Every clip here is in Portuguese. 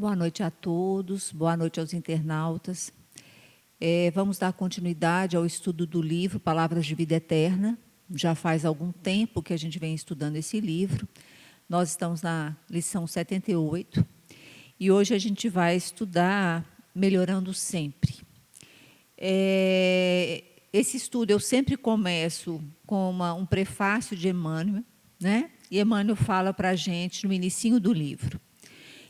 Boa noite a todos, boa noite aos internautas. Vamos dar continuidade ao estudo do livro Palavras de Vida Eterna. Já faz algum tempo que a gente vem estudando esse livro. Nós estamos na lição 78 e hoje a gente vai estudar Melhorando Sempre. Esse estudo eu sempre começo com um prefácio de Emmanuel, né? E Emmanuel fala para a gente no inicinho do livro.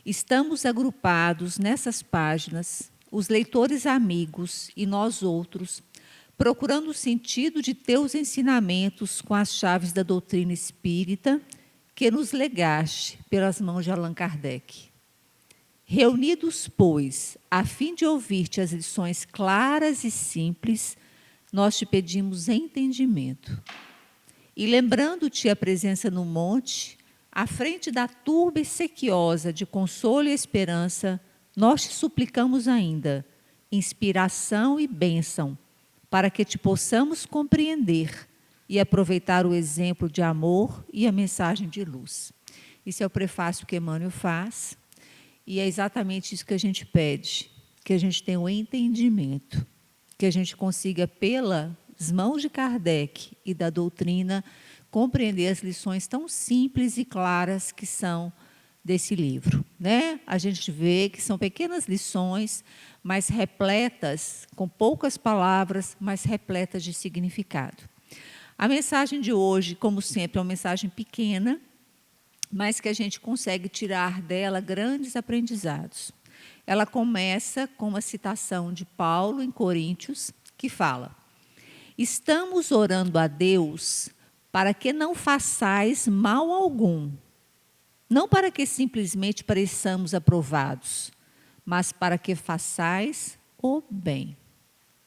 Estamos agrupados nessas páginas, os leitores amigos e nós outros, procurando o sentido de teus ensinamentos com as chaves da doutrina espírita que nos legaste pelas mãos de Allan Kardec. Reunidos, pois, a fim de ouvir-te as lições claras e simples, nós te pedimos entendimento. E lembrando-te a presença no monte, à frente da turba sequiosa de consolo e esperança, nós te suplicamos ainda inspiração e bênção, para que te possamos compreender e aproveitar o exemplo de amor e a mensagem de luz. Esse é o prefácio que Emmanuel faz, e é exatamente isso que a gente pede, que a gente tenha um entendimento, que a gente consiga, pelas mãos de Kardec e da doutrina, compreender as lições tão simples e claras que são desse livro, né? A gente vê que são pequenas lições, mas repletas, com poucas palavras, mas repletas de significado. A mensagem de hoje, como sempre, é uma mensagem pequena, mas que a gente consegue tirar dela grandes aprendizados. Ela começa com uma citação de Paulo em Coríntios, que fala: estamos orando a Deus para que não façais mal algum, não para que simplesmente pareçamos aprovados, mas para que façais o bem.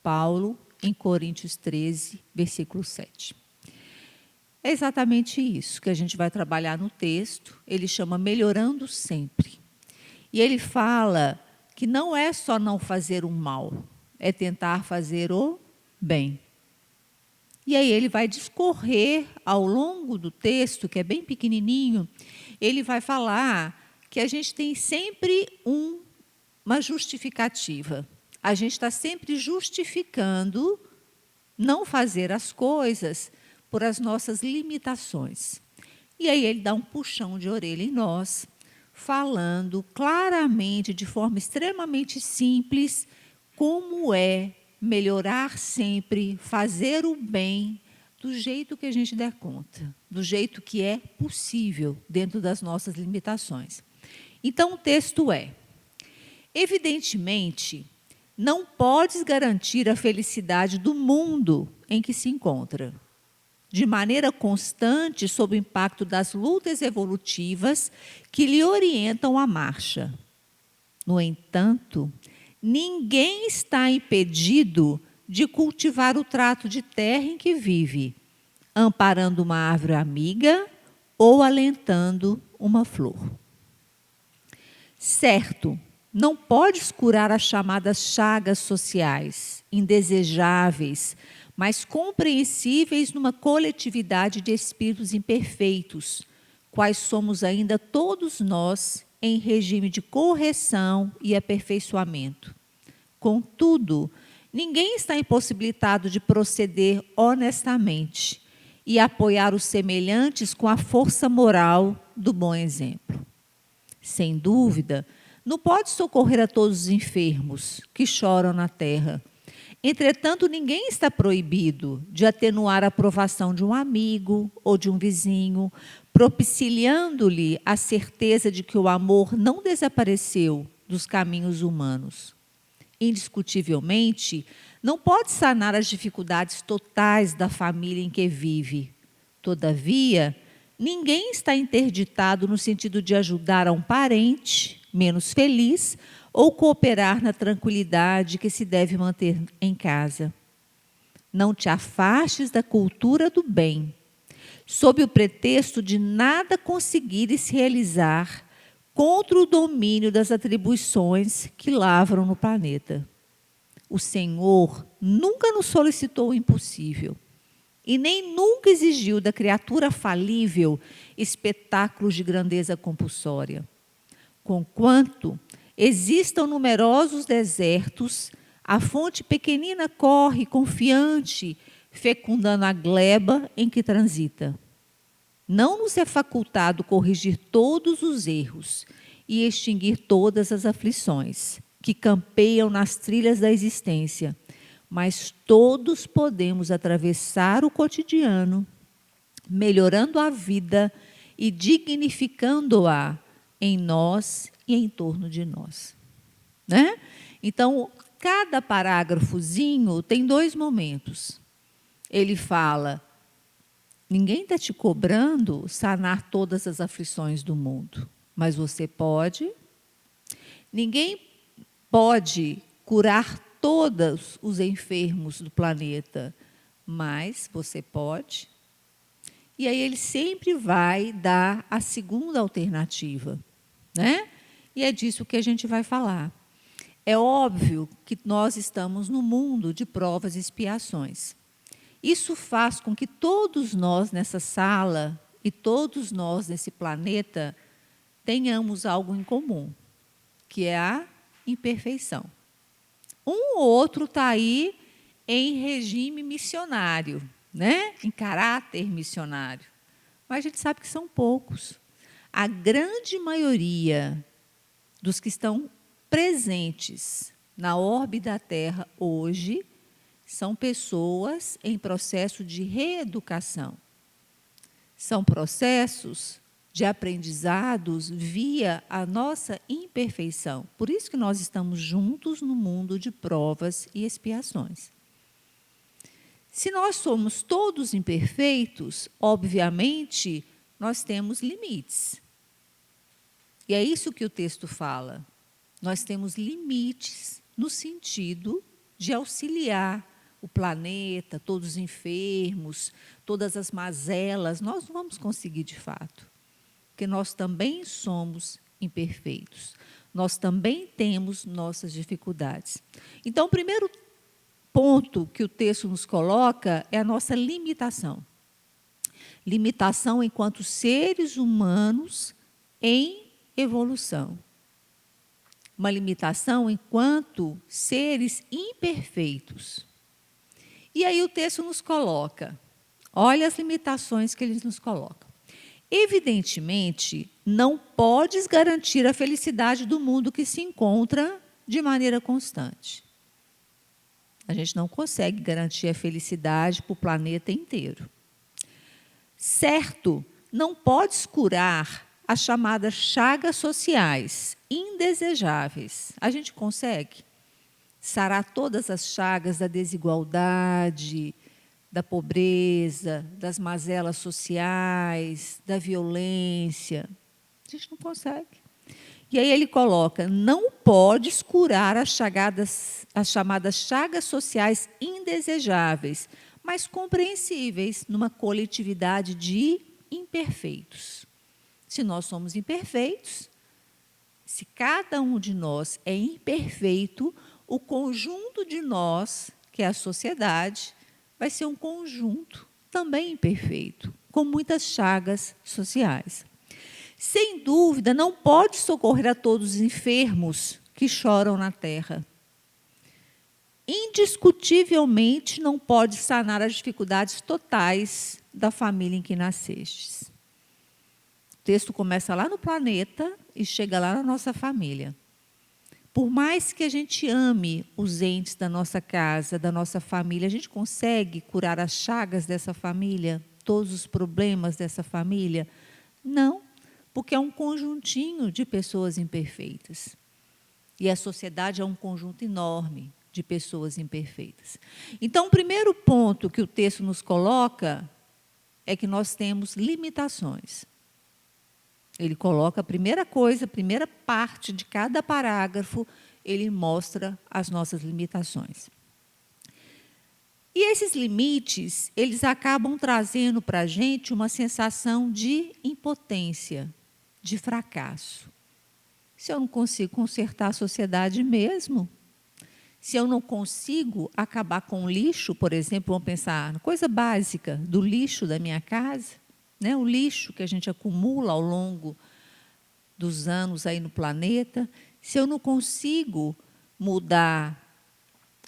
Paulo, em Coríntios 13, versículo 7. É exatamente isso que a gente vai trabalhar no texto. Ele chama Melhorando Sempre. E ele fala que não é só não fazer o mal, é tentar fazer o bem. E aí ele vai discorrer ao longo do texto, que é bem pequenininho, ele vai falar que a gente tem sempre uma justificativa. A gente está sempre justificando não fazer as coisas por as nossas limitações. E aí ele dá um puxão de orelha em nós, falando claramente, de forma extremamente simples, como é melhorar sempre, fazer o bem do jeito que a gente der conta, do jeito que é possível dentro das nossas limitações. Então o texto é: evidentemente, não podes garantir a felicidade do mundo em que se encontra, de maneira constante sob o impacto das lutas evolutivas que lhe orientam a marcha. No entanto, ninguém está impedido de cultivar o trato de terra em que vive, amparando uma árvore amiga ou alentando uma flor. Certo, não podes curar as chamadas chagas sociais, indesejáveis, mas compreensíveis numa coletividade de espíritos imperfeitos, quais somos ainda todos nós, em regime de correção e aperfeiçoamento. Contudo, ninguém está impossibilitado de proceder honestamente e apoiar os semelhantes com a força moral do bom exemplo. Sem dúvida, não pode socorrer a todos os enfermos que choram na terra. Entretanto, ninguém está proibido de atenuar a aprovação de um amigo ou de um vizinho, propiciando-lhe a certeza de que o amor não desapareceu dos caminhos humanos. Indiscutivelmente, não pode sanar as dificuldades totais da família em que vive. Todavia, ninguém está interditado no sentido de ajudar a um parente menos feliz ou cooperar na tranquilidade que se deve manter em casa. Não te afastes da cultura do bem, sob o pretexto de nada conseguires realizar contra o domínio das atribuições que lavram no planeta. O Senhor nunca nos solicitou o impossível e nem nunca exigiu da criatura falível espetáculos de grandeza compulsória. Conquanto Existam numerosos desertos, a fonte pequenina corre confiante, fecundando a gleba em que transita. Não nos é facultado corrigir todos os erros e extinguir todas as aflições que campeiam nas trilhas da existência, mas todos podemos atravessar o cotidiano, melhorando a vida e dignificando-a em nós e em torno de nós. Né? Então, cada parágrafozinho tem 2 momentos. Ele fala, ninguém está te cobrando sanar todas as aflições do mundo, mas você pode. Ninguém pode curar todos os enfermos do planeta, mas você pode. E aí ele sempre vai dar a segunda alternativa, né? E é disso que a gente vai falar. É óbvio que nós estamos no mundo de provas e expiações. Isso faz com que todos nós nessa sala e todos nós nesse planeta tenhamos algo em comum, que é a imperfeição. Um ou outro está aí em regime missionário, né? Em caráter missionário. Mas a gente sabe que são poucos. A grande maioria dos que estão presentes na órbita da Terra hoje são pessoas em processo de reeducação. São processos de aprendizados via a nossa imperfeição. Por isso que nós estamos juntos no mundo de provas e expiações. Se nós somos todos imperfeitos, obviamente, nós temos limites. E é isso que o texto fala. Nós temos limites no sentido de auxiliar o planeta, todos os enfermos, todas as mazelas, nós não vamos conseguir de fato. Porque nós também somos imperfeitos. Nós também temos nossas dificuldades. Então, o primeiro ponto que o texto nos coloca é a nossa limitação. Limitação enquanto seres humanos em evolução. Uma limitação enquanto seres imperfeitos. E aí o texto nos coloca, olha as limitações que ele nos coloca. Evidentemente, não podes garantir a felicidade do mundo que se encontra de maneira constante. A gente não consegue garantir a felicidade para o planeta inteiro. Certo, não podes curar as chamadas chagas sociais indesejáveis. A gente consegue sarar todas as chagas da desigualdade, da pobreza, das mazelas sociais, da violência. A gente não consegue. E aí ele coloca, não podes curar as chamadas chagas sociais indesejáveis, mas compreensíveis numa coletividade de imperfeitos. Se nós somos imperfeitos, se cada um de nós é imperfeito, o conjunto de nós, que é a sociedade, vai ser um conjunto também imperfeito, com muitas chagas sociais. Sem dúvida, não pode socorrer a todos os enfermos que choram na terra. Indiscutivelmente, não pode sanar as dificuldades totais da família em que nascestes. O texto começa lá no planeta e chega lá na nossa família. Por mais que a gente ame os entes da nossa casa, da nossa família, a gente consegue curar as chagas dessa família, todos os problemas dessa família? Não, porque é um conjuntinho de pessoas imperfeitas. E a sociedade é um conjunto enorme de pessoas imperfeitas. Então, o primeiro ponto que o texto nos coloca é que nós temos limitações. Ele coloca a primeira coisa, a primeira parte de cada parágrafo, ele mostra as nossas limitações. E esses limites, eles acabam trazendo para a gente uma sensação de impotência, de fracasso. Se eu não consigo consertar a sociedade mesmo, se eu não consigo acabar com o lixo, por exemplo, vamos pensar na coisa básica do lixo da minha casa, né, o lixo que a gente acumula ao longo dos anos aí no planeta, se eu não consigo mudar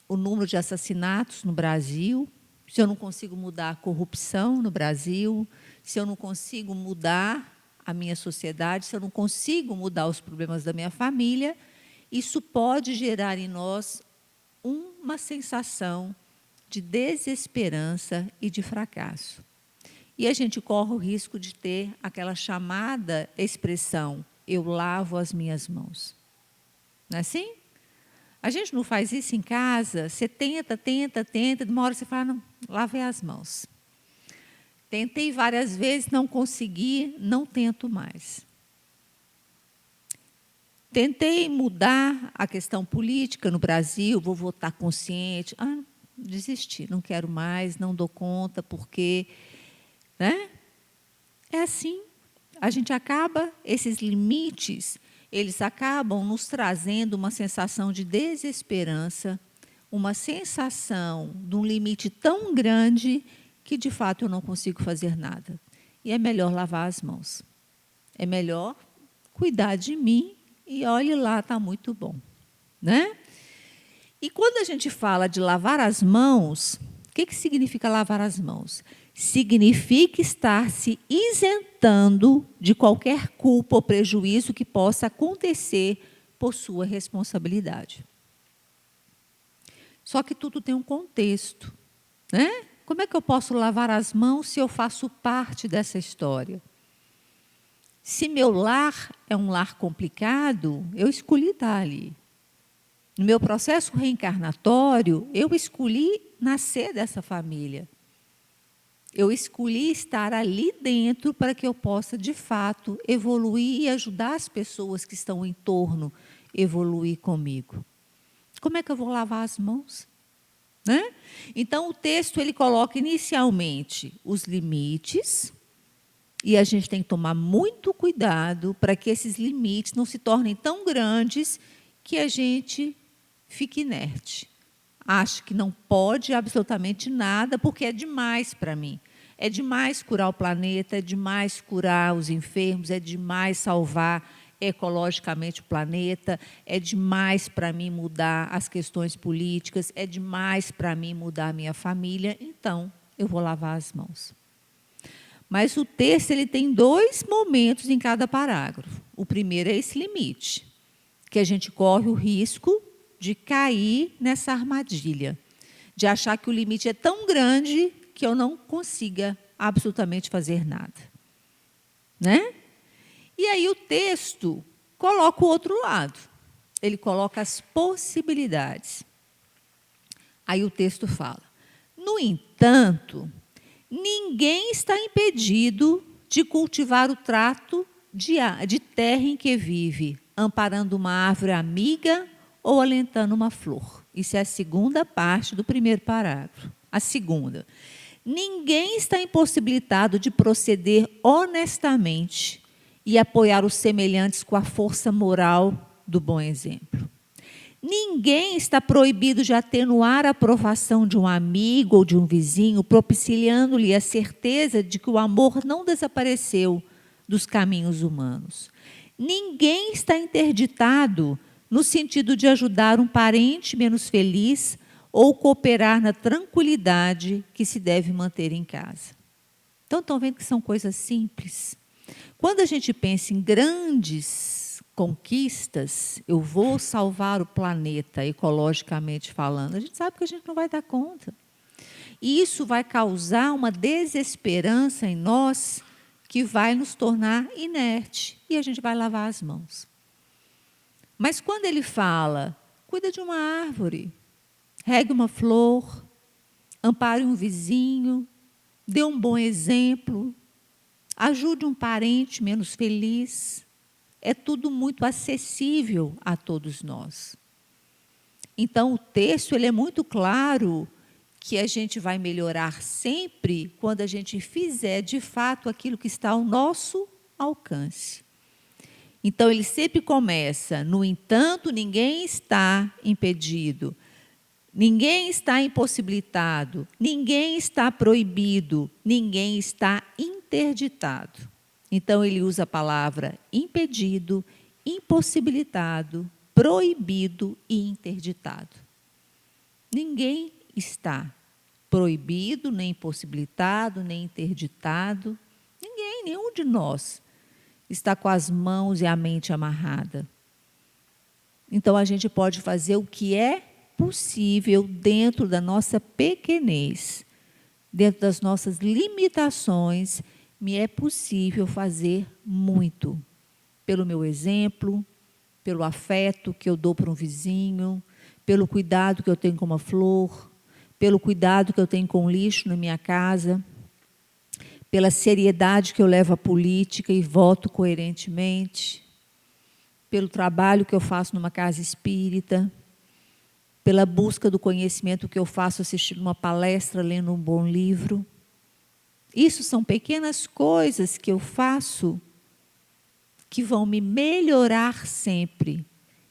o número de assassinatos no Brasil, se eu não consigo mudar a corrupção no Brasil, se eu não consigo mudar a minha sociedade, se eu não consigo mudar os problemas da minha família, isso pode gerar em nós uma sensação de desesperança e de fracasso. E a gente corre o risco de ter aquela chamada expressão, eu lavo as minhas mãos. Não é assim? A gente não faz isso em casa, você tenta, de uma hora você fala, não, lavei as mãos. Tentei várias vezes, não consegui, não tento mais. Tentei mudar a questão política no Brasil, vou votar consciente. Desisti, não quero mais, não dou conta, porque... Né? É assim. A gente acaba, esses limites, eles acabam nos trazendo uma sensação de desesperança, uma sensação de um limite tão grande que, de fato, eu não consigo fazer nada. E é melhor lavar as mãos. É melhor cuidar de mim e, olhe lá, está muito bom. Né? E quando a gente fala de lavar as mãos, o que significa lavar as mãos? Significa estar se isentando de qualquer culpa ou prejuízo que possa acontecer por sua responsabilidade. Só que tudo tem um contexto, né? Como é que eu posso lavar as mãos se eu faço parte dessa história? Se meu lar é um lar complicado, eu escolhi estar ali. No meu processo reencarnatório, eu escolhi nascer dessa família. Eu escolhi estar ali dentro para que eu possa, de fato, evoluir e ajudar as pessoas que estão em torno a evoluir comigo. Como é que eu vou lavar as mãos? Né? Então, o texto ele coloca inicialmente os limites, e a gente tem que tomar muito cuidado para que esses limites não se tornem tão grandes que a gente fique inerte. Acho que não pode absolutamente nada, porque é demais para mim. É demais curar o planeta, é demais curar os enfermos, é demais salvar ecologicamente o planeta, é demais para mim mudar as questões políticas, é demais para mim mudar a minha família, então eu vou lavar as mãos. Mas o texto ele tem 2 momentos em cada parágrafo. O primeiro é esse limite, que a gente corre o risco de cair nessa armadilha, de achar que o limite é tão grande que eu não consiga absolutamente fazer nada. Né? E aí o texto coloca o outro lado. Ele coloca as possibilidades. Aí o texto fala, no entanto, ninguém está impedido de cultivar o trato de terra em que vive, amparando uma árvore amiga ou alentando uma flor. Isso é a segunda parte do primeiro parágrafo. A segunda. Ninguém está impossibilitado de proceder honestamente e apoiar os semelhantes com a força moral do bom exemplo. Ninguém está proibido de atenuar a aprovação de um amigo ou de um vizinho, propiciando-lhe a certeza de que o amor não desapareceu dos caminhos humanos. Ninguém está interditado no sentido de ajudar um parente menos feliz ou cooperar na tranquilidade que se deve manter em casa. Então, estão vendo que são coisas simples? Quando a gente pensa em grandes conquistas, eu vou salvar o planeta ecologicamente falando, a gente sabe que a gente não vai dar conta. E isso vai causar uma desesperança em nós que vai nos tornar inerte e a gente vai lavar as mãos. Mas quando ele fala, cuida de uma árvore, regue uma flor, ampare um vizinho, dê um bom exemplo, ajude um parente menos feliz. É tudo muito acessível a todos nós. Então, o texto ele é muito claro que a gente vai melhorar sempre quando a gente fizer, de fato, aquilo que está ao nosso alcance. Então, ele sempre começa, no entanto, ninguém está impedido. Ninguém está impossibilitado, ninguém está proibido, ninguém está interditado. Então, ele usa a palavra impedido, impossibilitado proibido e interditado. Ninguém está proibido, nem impossibilitado, nem interditado. Ninguém, nenhum de nós está com as mãos e a mente amarrada. Então, a gente pode fazer o que é possível dentro da nossa pequenez, dentro das nossas limitações. Me é possível fazer muito, pelo meu exemplo, pelo afeto que eu dou para um vizinho, pelo cuidado que eu tenho com uma flor, pelo cuidado que eu tenho com o lixo na minha casa, pela seriedade que eu levo à política e voto coerentemente, pelo trabalho que eu faço numa casa espírita, pela busca do conhecimento que eu faço assistindo uma palestra, lendo um bom livro. Isso são pequenas coisas que eu faço que vão me melhorar sempre.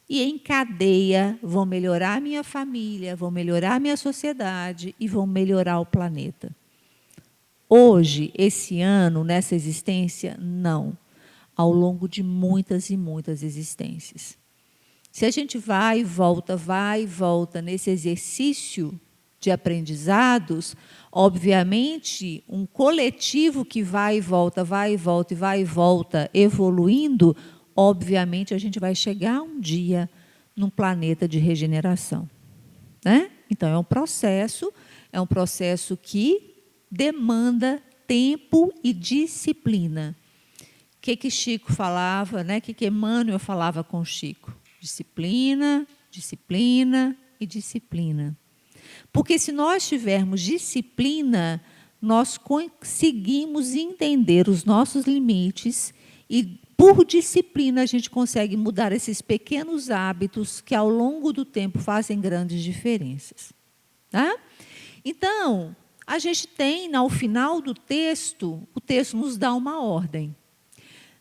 E em cadeia vão melhorar a minha família, vão melhorar a minha sociedade e vão melhorar o planeta. Hoje, esse ano, nessa existência, não. Ao longo de muitas e muitas existências. Se a gente vai e volta nesse exercício de aprendizados, obviamente, um coletivo que vai e volta, evoluindo, obviamente, a gente vai chegar um dia num planeta de regeneração. Né? Então, é um processo que demanda tempo e disciplina. O que Chico falava, né? O que Emmanuel falava com Chico? Disciplina, disciplina e disciplina. Porque se nós tivermos disciplina, nós conseguimos entender os nossos limites e, por disciplina, a gente consegue mudar esses pequenos hábitos que, ao longo do tempo, fazem grandes diferenças. Tá? Então, a gente tem, ao final do texto, o texto nos dá uma ordem.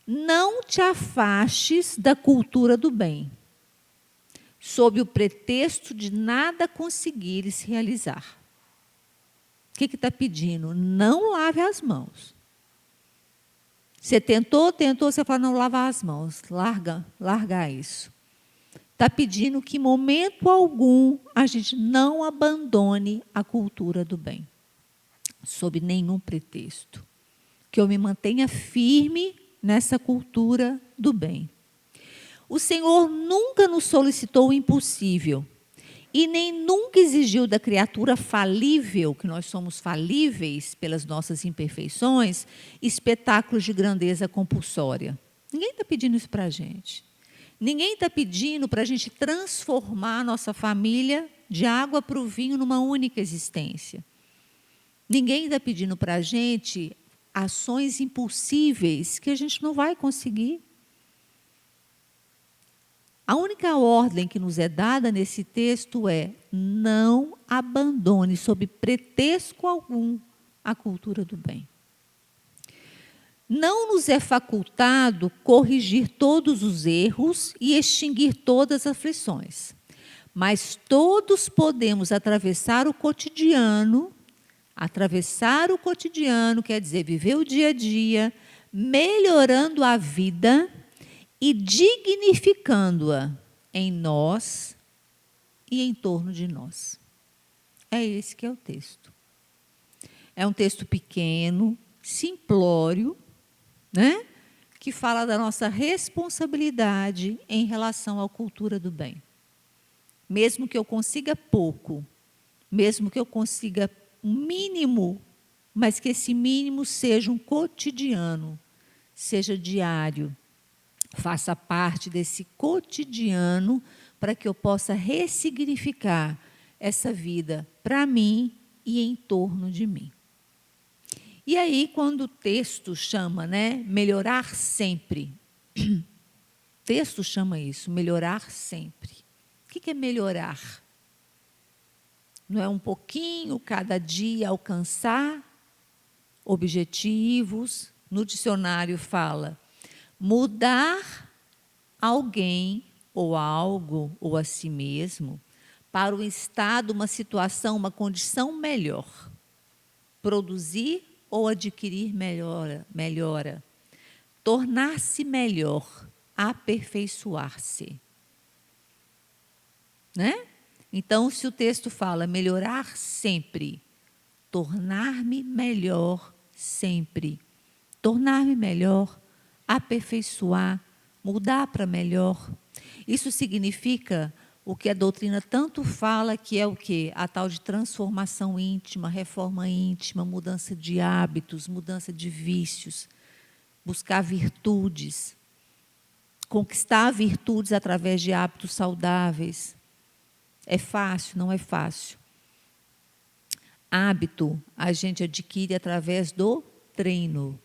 Não te afastes da cultura do bem, sob o pretexto de nada conseguires realizar. O que está pedindo? Não lave as mãos. Você tentou, você fala, não, lava as mãos, larga isso. Está pedindo que, em momento algum, a gente não abandone a cultura do bem, sob nenhum pretexto. Que eu me mantenha firme nessa cultura do bem. O Senhor nunca nos solicitou o impossível e nem nunca exigiu da criatura falível, que nós somos falíveis pelas nossas imperfeições, espetáculos de grandeza compulsória. Ninguém está pedindo isso para a gente. Ninguém está pedindo para a gente transformar a nossa família de água para o vinho numa única existência. Ninguém está pedindo para a gente ações impossíveis que a gente não vai conseguir. A única ordem que nos é dada nesse texto é: não abandone, sob pretexto algum, a cultura do bem. Não nos é facultado corrigir todos os erros e extinguir todas as aflições, mas todos podemos atravessar o cotidiano. Atravessar o cotidiano quer dizer viver o dia a dia, melhorando a vida e dignificando-a em nós e em torno de nós. É esse que é o texto. É um texto pequeno, simplório, né? Que fala da nossa responsabilidade em relação à cultura do bem. Mesmo que eu consiga pouco, mesmo que eu consiga um mínimo, mas que esse mínimo seja um cotidiano, seja diário, faça parte desse cotidiano para que eu possa ressignificar essa vida para mim e em torno de mim. E aí, quando o texto chama, né, melhorar sempre, o texto chama isso, melhorar sempre. O que é melhorar? Não é um pouquinho cada dia alcançar objetivos. No dicionário fala mudar alguém ou algo ou a si mesmo para um estado, uma situação, uma condição melhor. Produzir ou adquirir melhora. Tornar-se melhor, aperfeiçoar-se. né? Então, se o texto fala melhorar sempre, tornar-me melhor sempre, tornar-me melhor, aperfeiçoar, mudar para melhor. Isso significa o que a doutrina tanto fala, que é o quê? A tal de transformação íntima, reforma íntima, mudança de hábitos, mudança de vícios, buscar virtudes, conquistar virtudes através de hábitos saudáveis. É fácil? Não é fácil. Hábito a gente adquire através do treino.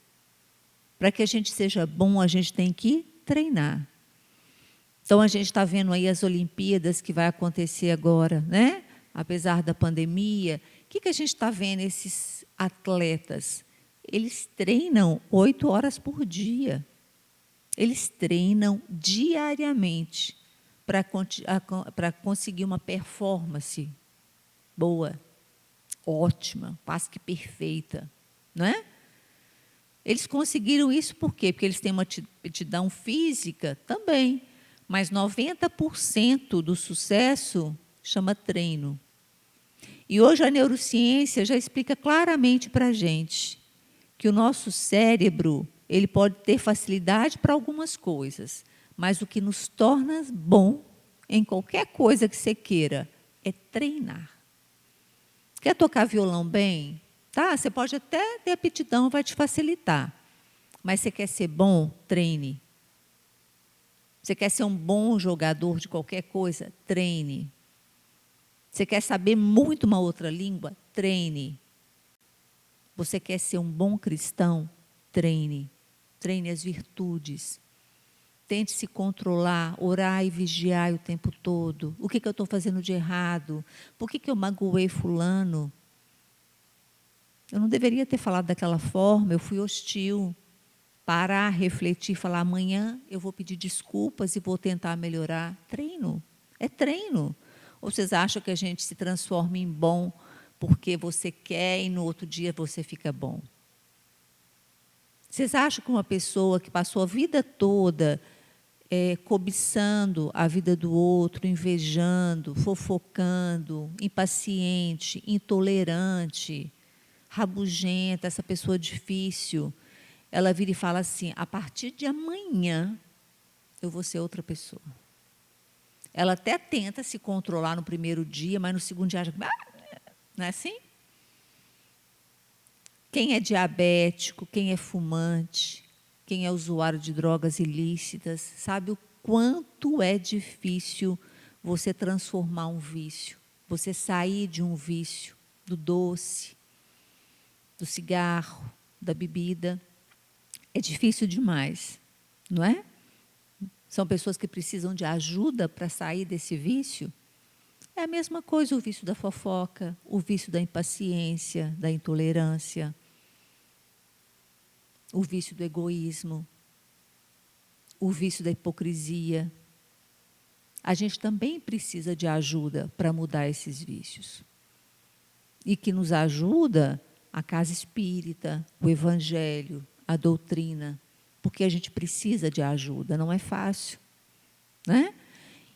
Para que a gente seja bom, a gente tem que treinar. Então, a gente está vendo aí as Olimpíadas que vai acontecer agora, né? Apesar da pandemia. O que a gente está vendo esses atletas? Eles treinam 8 horas por dia. Eles treinam diariamente para conseguir uma performance boa, ótima, quase que perfeita, não é? Eles conseguiram isso por quê? Porque eles têm uma aptidão física também, mas 90% do sucesso chama treino. E hoje a neurociência já explica claramente para a gente que o nosso cérebro ele pode ter facilidade para algumas coisas, mas o que nos torna bom em qualquer coisa que você queira é treinar. Quer tocar violão bem? Tá, você pode até ter aptidão, vai te facilitar. Mas você quer ser bom? Treine. Você quer ser um bom jogador de qualquer coisa? Treine. Você quer saber muito uma outra língua? Treine. Você quer ser um bom cristão? Treine. Treine as virtudes. Tente se controlar, orar e vigiar o tempo todo. O que eu estou fazendo de errado? Por que eu magoei fulano? Eu não deveria ter falado daquela forma, eu fui hostil. Parar, refletir, falar, amanhã eu vou pedir desculpas e vou tentar melhorar. Treino, é treino. Ou vocês acham que a gente se transforma em bom porque você quer e no outro dia você fica bom? Vocês acham que uma pessoa que passou a vida toda cobiçando a vida do outro, invejando, fofocando, impaciente, intolerante, rabugenta, essa pessoa difícil, ela vira e fala assim, a partir de amanhã eu vou ser outra pessoa. Ela até tenta se controlar no primeiro dia, mas no segundo dia, não é assim? Quem é diabético, quem é fumante, quem é usuário de drogas ilícitas, sabe o quanto é difícil você transformar um vício, você sair de um vício, do doce, do cigarro, da bebida. É difícil demais, não é? São pessoas que precisam de ajuda para sair desse vício. É a mesma coisa o vício da fofoca, o vício da impaciência, da intolerância, o vício do egoísmo, o vício da hipocrisia. A gente também precisa de ajuda para mudar esses vícios. E que nos ajuda a casa espírita, o evangelho, a doutrina, porque a gente precisa de ajuda, não é fácil, né?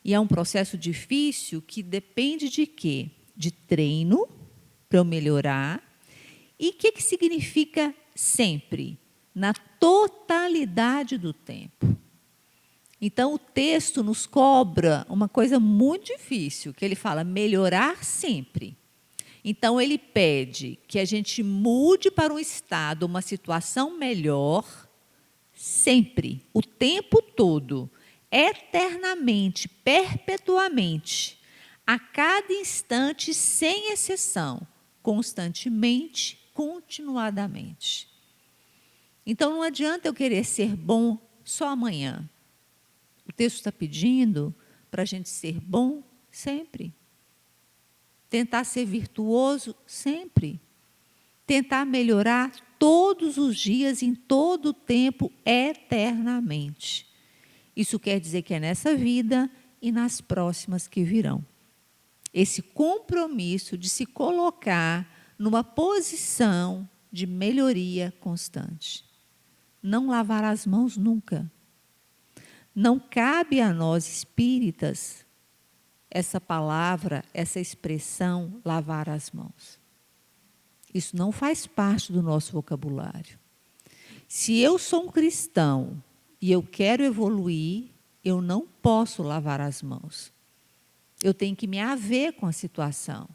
E é um processo difícil que depende de quê? De treino, para eu melhorar. E o que significa sempre? Na totalidade do tempo. Então, o texto nos cobra uma coisa muito difícil, que ele fala melhorar sempre. Então, ele pede que a gente mude para um estado, uma situação melhor, sempre, o tempo todo, eternamente, perpetuamente, a cada instante, sem exceção, constantemente, continuadamente. Então, não adianta eu querer ser bom só amanhã. O texto está pedindo para a gente ser bom sempre. Tentar ser virtuoso sempre. Tentar melhorar todos os dias, em todo o tempo, eternamente. Isso quer dizer que é nessa vida e nas próximas que virão. Esse compromisso de se colocar numa posição de melhoria constante. Não lavar as mãos nunca. Não cabe a nós espíritas essa palavra, essa expressão, lavar as mãos. Isso não faz parte do nosso vocabulário. Se eu sou um cristão e eu quero evoluir, eu não posso lavar as mãos. Eu tenho que me haver com a situação.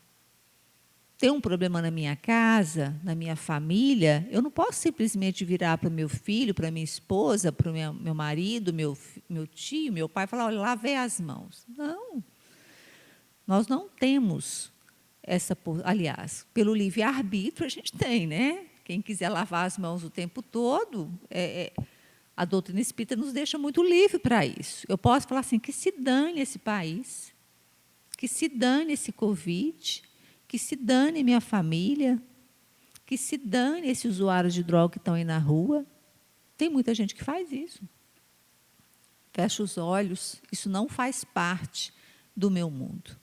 Tem um problema na minha casa, na minha família, eu não posso simplesmente virar para o meu filho, para a minha esposa, para o meu marido, meu tio, meu pai, e falar, olha, lavei as mãos. Não. Nós não temos essa... Aliás, pelo livre-arbítrio a gente tem, né? Quem quiser lavar as mãos o tempo todo, a doutrina espírita nos deixa muito livre para isso. Eu posso falar assim, que se dane esse país, que se dane esse Covid, que se dane minha família, que se dane esses usuários de droga que estão aí na rua. Tem muita gente que faz isso. Fecha os olhos, isso não faz parte do meu mundo.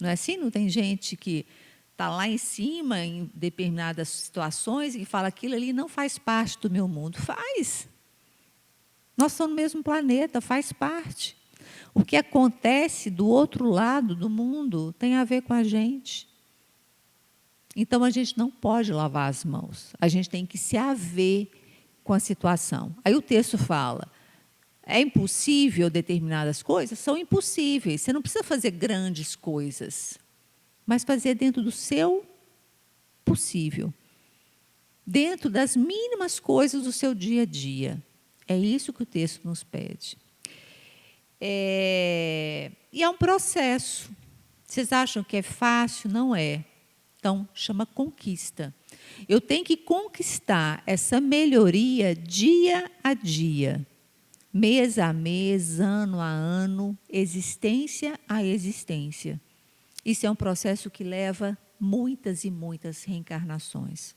Não é assim? Não tem gente que está lá em cima, em determinadas situações, e fala aquilo ali não faz parte do meu mundo. Faz. Nós somos no mesmo planeta, faz parte. O que acontece do outro lado do mundo tem a ver com a gente. Então, a gente não pode lavar as mãos. A gente tem que se haver com a situação. Aí o texto fala, é impossível determinadas coisas? São impossíveis. Você não precisa fazer grandes coisas, mas fazer dentro do seu possível. Dentro das mínimas coisas do seu dia a dia. É isso que o texto nos pede. E é um processo. Vocês acham que é fácil? Não é. Então, chama conquista. Eu tenho que conquistar essa melhoria dia a dia, mês a mês, ano a ano, existência a existência. Isso é um processo que leva muitas e muitas reencarnações.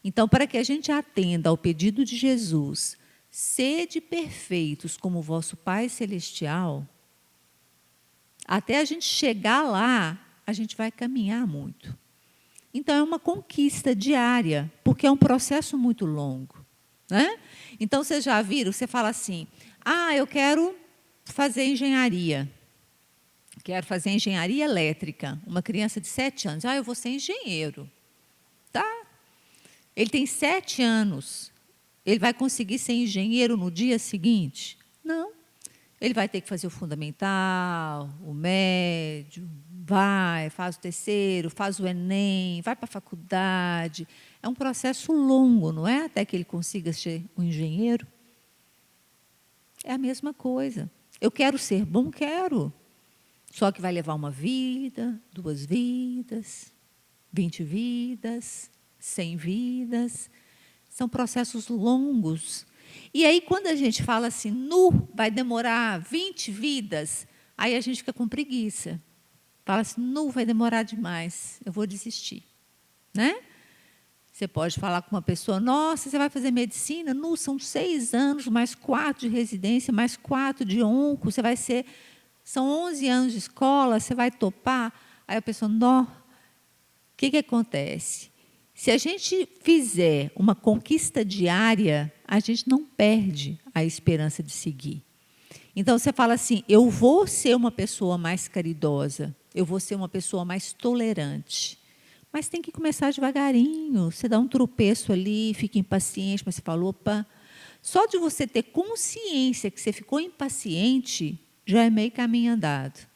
Então, para que a gente atenda ao pedido de Jesus, sede perfeitos como o vosso Pai Celestial, até a gente chegar lá, a gente vai caminhar muito. Então, é uma conquista diária, porque é um processo muito longo, né? Então, vocês já viram, você fala assim, eu quero fazer engenharia. Quero fazer engenharia elétrica. Uma criança de 7 anos, eu vou ser engenheiro. Tá? Ele tem 7 anos. Ele vai conseguir ser engenheiro no dia seguinte? Não. Ele vai ter que fazer o fundamental, o médio, faz o terceiro, faz o Enem, vai para a faculdade. É um processo longo, não é? Até que ele consiga ser um engenheiro. É a mesma coisa. Eu quero ser bom? Quero. Só que vai levar uma vida, 2 vidas, 20 vidas, 100 vidas. São processos longos. E aí, quando a gente fala assim, vai demorar 20 vidas, aí a gente fica com preguiça. Fala assim, vai demorar demais, eu vou desistir. Né? Você pode falar com uma pessoa, nossa, você vai fazer medicina? São 6 anos, mais 4 de residência, mais 4 de onco, você vai ser... São 11 anos de escola, você vai topar? Aí a pessoa, o que acontece? Se a gente fizer uma conquista diária, a gente não perde a esperança de seguir. Então, você fala assim, eu vou ser uma pessoa mais caridosa, eu vou ser uma pessoa mais tolerante. Mas tem que começar devagarinho, você dá um tropeço ali, fica impaciente, mas você fala, opa, só de você ter consciência que você ficou impaciente, já é meio caminho andado.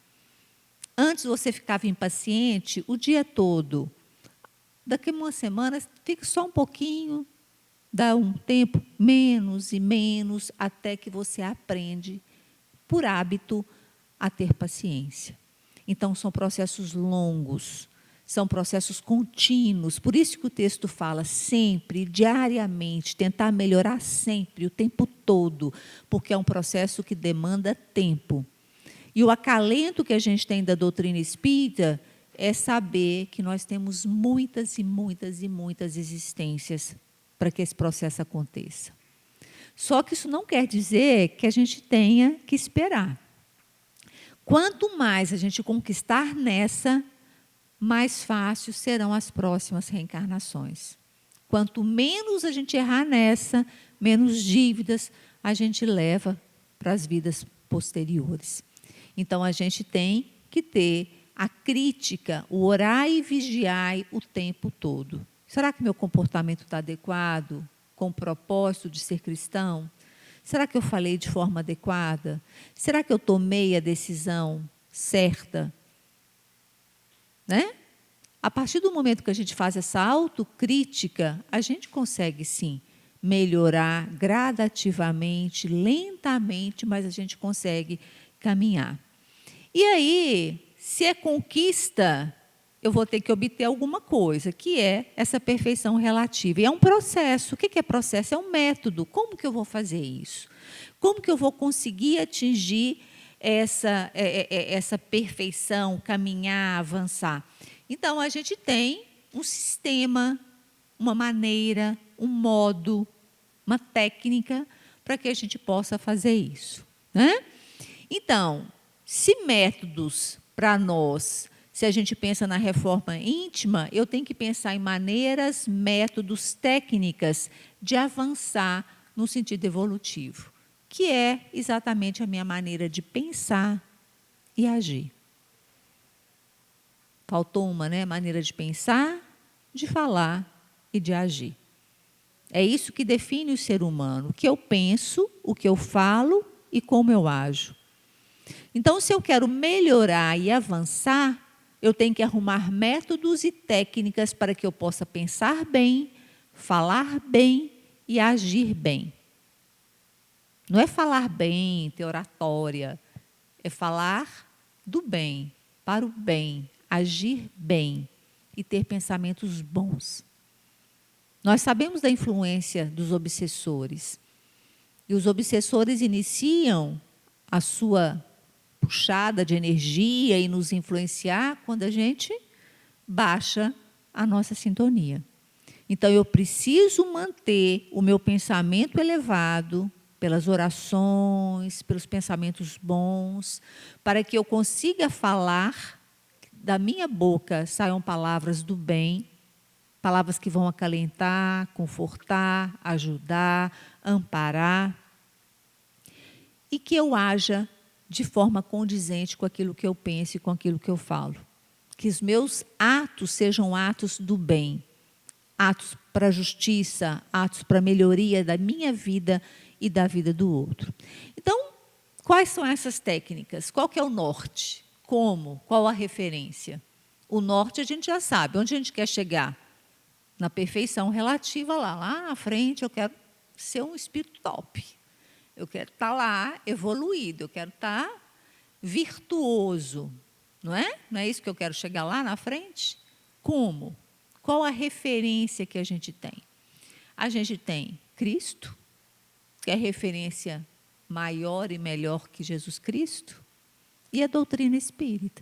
Antes você ficava impaciente o dia todo. Daqui a uma semana, fica só um pouquinho, dá um tempo, menos e menos, até que você aprende, por hábito, a ter paciência. Então, são processos longos, são processos contínuos. Por isso que o texto fala sempre, diariamente, tentar melhorar sempre, o tempo todo, porque é um processo que demanda tempo. E o acalento que a gente tem da doutrina espírita é saber que nós temos muitas e muitas e muitas existências para que esse processo aconteça. Só que isso não quer dizer que a gente tenha que esperar. Quanto mais a gente conquistar nessa, mais fáceis serão as próximas reencarnações. Quanto menos a gente errar nessa, menos dívidas a gente leva para as vidas posteriores. Então, a gente tem que ter a crítica, o orar e vigiar o tempo todo. Será que meu comportamento está adequado com o propósito de ser cristão? Será que eu falei de forma adequada? Será que eu tomei a decisão certa? Né? A partir do momento que a gente faz essa autocrítica, a gente consegue, sim, melhorar gradativamente, lentamente, mas a gente consegue caminhar. E aí, se é conquista, eu vou ter que obter alguma coisa, que é essa perfeição relativa. E é um processo. O que é processo? É um método. Como que eu vou fazer isso? Como que eu vou conseguir atingir essa perfeição, caminhar, avançar? Então, a gente tem um sistema, uma maneira, um modo, uma técnica para que a gente possa fazer isso, né? Então, se métodos para nós, se a gente pensa na reforma íntima, eu tenho que pensar em maneiras, métodos, técnicas de avançar no sentido evolutivo, que é exatamente a minha maneira de pensar e agir. Faltou uma, né? Maneira de pensar, de falar e de agir. É isso que define o ser humano, o que eu penso, o que eu falo e como eu ajo. Então, se eu quero melhorar e avançar, eu tenho que arrumar métodos e técnicas para que eu possa pensar bem, falar bem e agir bem. Não é falar bem, ter oratória, é falar do bem, para o bem, agir bem e ter pensamentos bons. Nós sabemos da influência dos obsessores. E os obsessores iniciam a sua puxada de energia e nos influenciar quando a gente baixa a nossa sintonia. Então, eu preciso manter o meu pensamento elevado pelas orações, pelos pensamentos bons, para que eu consiga falar, da minha boca saiam palavras do bem, palavras que vão acalentar, confortar, ajudar, amparar, e que eu haja de forma condizente com aquilo que eu penso e com aquilo que eu falo. Que os meus atos sejam atos do bem, atos para a justiça, atos para a melhoria da minha vida e da vida do outro. Então, quais são essas técnicas? Qual que é o norte? Como? Qual a referência? O norte a gente já sabe, onde a gente quer chegar? Na perfeição relativa lá na frente, eu quero ser um espírito top. Eu quero estar lá evoluído, eu quero estar virtuoso, não é? Não é isso que eu quero chegar lá na frente? Como? Qual a referência que a gente tem? A gente tem Cristo, que é referência maior e melhor que Jesus Cristo, e a doutrina espírita.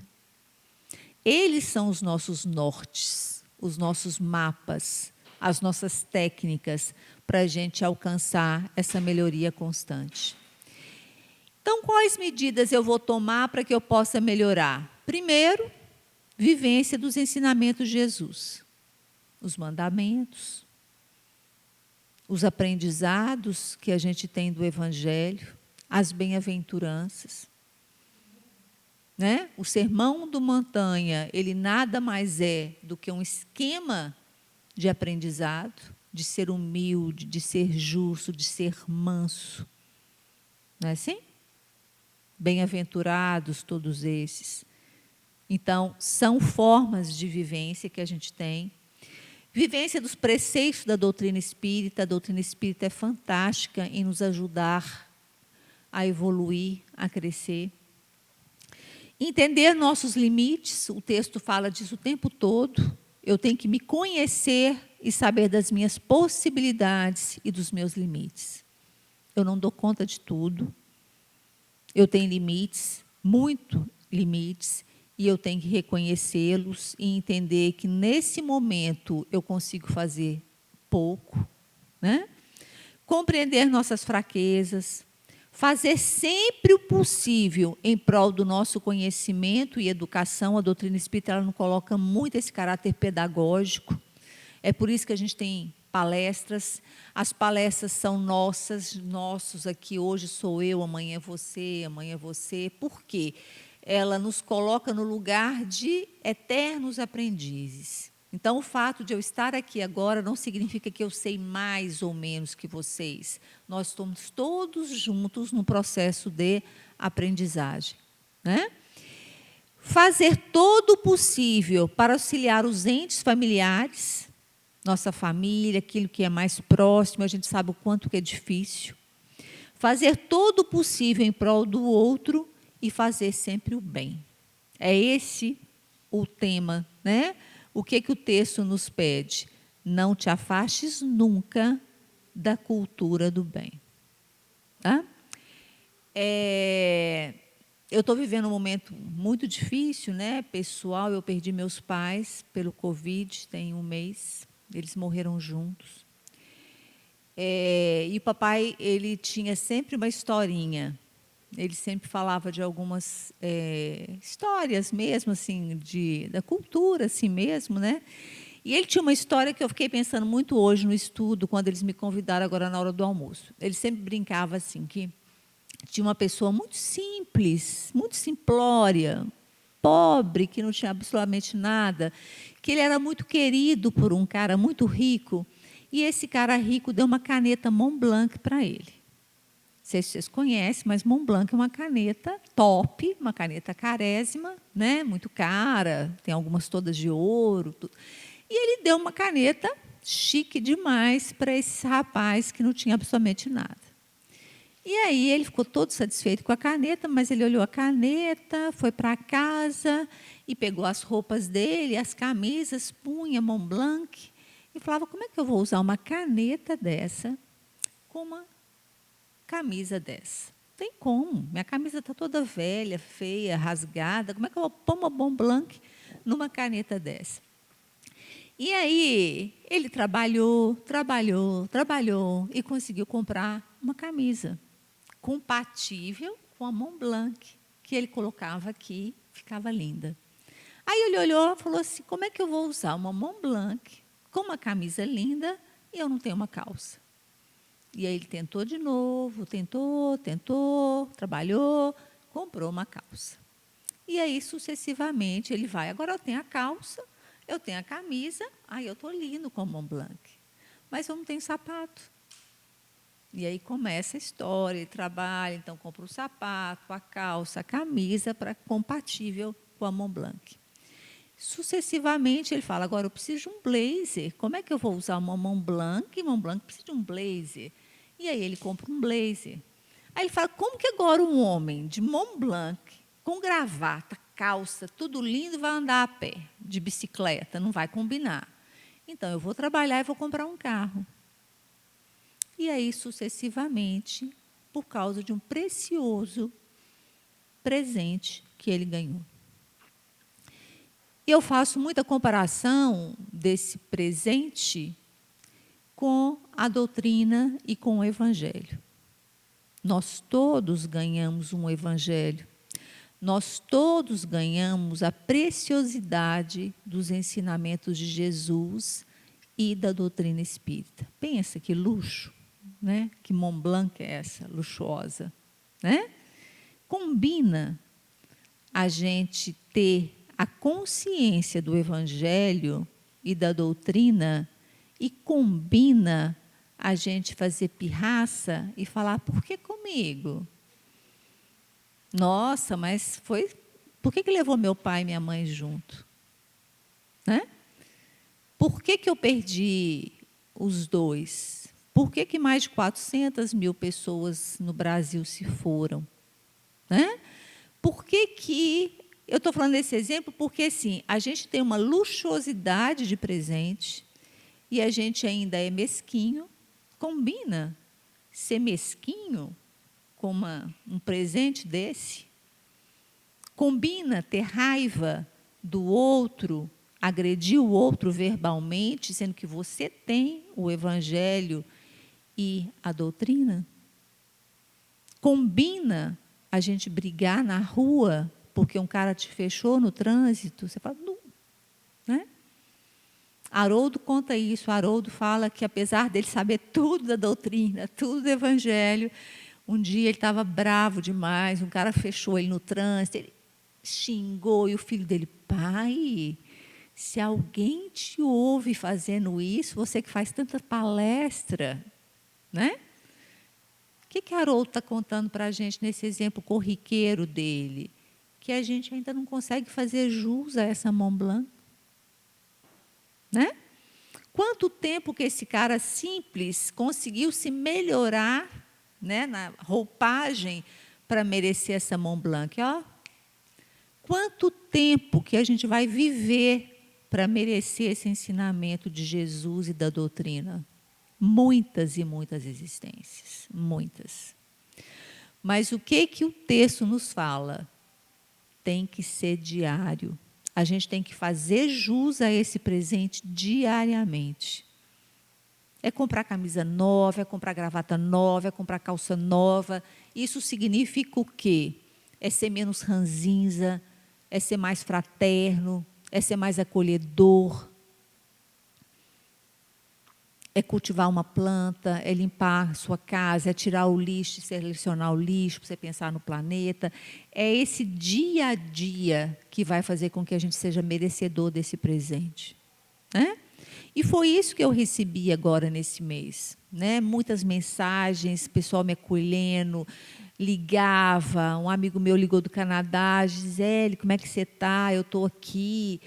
Eles são os nossos nortes, os nossos mapas, as nossas técnicas para a gente alcançar essa melhoria constante. Então, quais medidas eu vou tomar para que eu possa melhorar? Primeiro, vivência dos ensinamentos de Jesus, os mandamentos, os aprendizados que a gente tem do Evangelho, as bem-aventuranças. Né? O Sermão do Montanha, ele nada mais é do que um esquema de aprendizado, de ser humilde, de ser justo, de ser manso. Não é assim? Bem-aventurados todos esses. Então, são formas de vivência que a gente tem. Vivência dos preceitos da doutrina espírita. A doutrina espírita é fantástica em nos ajudar a evoluir, a crescer. Entender nossos limites, o texto fala disso o tempo todo. Eu tenho que me conhecer e saber das minhas possibilidades e dos meus limites. Eu não dou conta de tudo. Eu tenho limites, muito limites, e eu tenho que reconhecê-los e entender que nesse momento eu consigo fazer pouco, né? Compreender nossas fraquezas, fazer sempre o possível em prol do nosso conhecimento e educação. A doutrina espírita ela não coloca muito esse caráter pedagógico. É por isso que a gente tem palestras. As palestras são nossos aqui, hoje sou eu, amanhã é você. Por quê? Ela nos coloca no lugar de eternos aprendizes. Então, o fato de eu estar aqui agora não significa que eu sei mais ou menos que vocês. Nós estamos todos juntos no processo de aprendizagem, né? Fazer todo o possível para auxiliar os entes familiares, nossa família, aquilo que é mais próximo, a gente sabe o quanto que é difícil. Fazer todo o possível em prol do outro e fazer sempre o bem. É esse o tema, né? O que o texto nos pede? Não te afastes nunca da cultura do bem. Tá? Eu estou vivendo um momento muito difícil, né? Pessoal, eu perdi meus pais pelo Covid, tem 1 mês, eles morreram juntos. E o papai, ele tinha sempre uma historinha. Ele sempre falava de algumas histórias mesmo, assim, da cultura, assim mesmo, né? E ele tinha uma história que eu fiquei pensando muito hoje no estudo, quando eles me convidaram agora na hora do almoço. Ele sempre brincava assim, que tinha uma pessoa muito simples, muito simplória, pobre, que não tinha absolutamente nada, que ele era muito querido por um cara muito rico, e esse cara rico deu uma caneta Montblanc para ele. Não sei se vocês conhecem, mas Montblanc é uma caneta top, uma caneta carésima, né? Muito cara, tem algumas todas de ouro. Tudo. E ele deu uma caneta chique demais para esse rapaz que não tinha absolutamente nada. E aí ele ficou todo satisfeito com a caneta, mas ele olhou a caneta, foi para casa e pegou as roupas dele, as camisas, punha Montblanc, e falava, como é que eu vou usar uma caneta dessa com uma camisa dessa? Tem como, minha camisa está toda velha, feia, rasgada, como é que eu vou pôr uma Montblanc numa caneta dessa? E aí ele trabalhou e conseguiu comprar uma camisa compatível com a Montblanc, que ele colocava aqui, ficava linda. Aí ele olhou e falou assim, como é que eu vou usar uma Montblanc com uma camisa linda e eu não tenho uma calça? E aí ele tentou de novo, tentou, trabalhou, comprou uma calça. E aí, sucessivamente, ele vai, agora eu tenho a calça, eu tenho a camisa, aí eu estou lindo com a Montblanc. Mas eu não tenho sapato. E aí começa a história, ele trabalha, então compra o sapato, a calça, a camisa, compatível com a Montblanc. Sucessivamente, ele fala, agora eu preciso de um blazer. Como é que eu vou usar uma Montblanc? Montblanc precisa de um blazer. E aí ele compra um blazer. Aí ele fala, como que agora um homem de Montblanc, com gravata, calça, tudo lindo, vai andar a pé, de bicicleta? Não vai combinar. Então, eu vou trabalhar e vou comprar um carro. E aí, sucessivamente, por causa de um precioso presente que ele ganhou. E eu faço muita comparação desse presente com a doutrina e com o Evangelho. Nós todos ganhamos um Evangelho. Nós todos ganhamos a preciosidade dos ensinamentos de Jesus e da doutrina espírita. Pensa que luxo, né? Que Montblanc é essa, luxuosa, né? Combina a gente ter a consciência do Evangelho e da doutrina e combina a gente fazer pirraça e falar, por que comigo? Nossa, mas por que levou meu pai e minha mãe junto? Né? Por que eu perdi os dois? Por que mais de 400 mil pessoas no Brasil se foram? Né? Por que eu estou falando desse exemplo? Porque, assim, a gente tem uma luxuosidade de presente e a gente ainda é mesquinho. Combina ser mesquinho com um presente desse? Combina ter raiva do outro, agredir o outro verbalmente, sendo que você tem o Evangelho e a doutrina? Combina a gente brigar na rua porque um cara te fechou no trânsito? Você fala, não. Né? Haroldo conta isso. Haroldo fala que, apesar dele saber tudo da doutrina, tudo do evangelho, um dia ele estava bravo demais, um cara fechou ele no trânsito, ele xingou, e o filho dele: pai, se alguém te ouve fazendo isso, você que faz tanta palestra, né? O que Haroldo está contando para a gente nesse exemplo corriqueiro dele? Que a gente ainda não consegue fazer jus a essa Mont Blanc. Né? Quanto tempo que esse cara simples conseguiu se melhorar, né, na roupagem para merecer essa Mont Blanc? Ó, quanto tempo que a gente vai viver para merecer esse ensinamento de Jesus e da doutrina? Muitas e muitas existências, muitas. Mas o que o texto nos fala? Tem que ser diário. A gente tem que fazer jus a esse presente diariamente. É comprar camisa nova, é comprar gravata nova, é comprar calça nova. Isso significa o quê? É ser menos ranzinza, é ser mais fraterno, é ser mais acolhedor, é cultivar uma planta, é limpar a sua casa, é tirar o lixo, selecionar o lixo, para você pensar no planeta. É esse dia a dia que vai fazer com que a gente seja merecedor desse presente. Né? E foi isso que eu recebi agora nesse mês. Né? Muitas mensagens, pessoal me acolhendo, ligava, um amigo meu ligou do Canadá: Gisele, como é que você está? Eu estou aqui.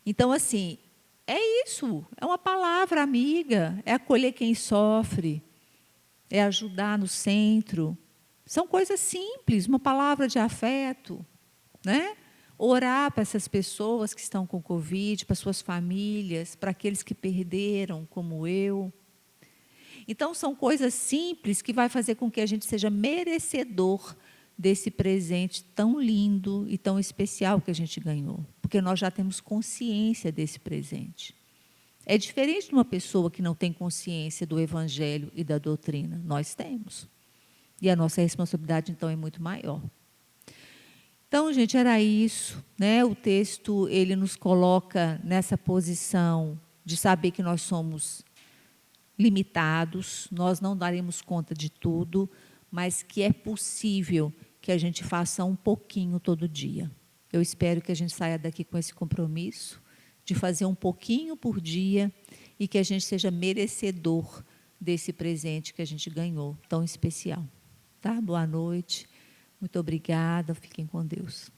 Então, assim, é isso, é uma palavra amiga, é acolher quem sofre, é ajudar no centro. São coisas simples, uma palavra de afeto, né? Orar para essas pessoas que estão com Covid, para suas famílias, para aqueles que perderam, como eu. Então, são coisas simples que vai fazer com que a gente seja merecedor desse presente tão lindo e tão especial que a gente ganhou, porque nós já temos consciência desse presente. É diferente de uma pessoa que não tem consciência do evangelho e da doutrina. Nós temos. E a nossa responsabilidade, então, é muito maior. Então, gente, era isso, né? O texto, ele nos coloca nessa posição de saber que nós somos limitados, nós não daremos conta de tudo, mas que é possível que a gente faça um pouquinho todo dia. Eu espero que a gente saia daqui com esse compromisso de fazer um pouquinho por dia e que a gente seja merecedor desse presente que a gente ganhou, tão especial. Tá? Boa noite, muito obrigada, fiquem com Deus.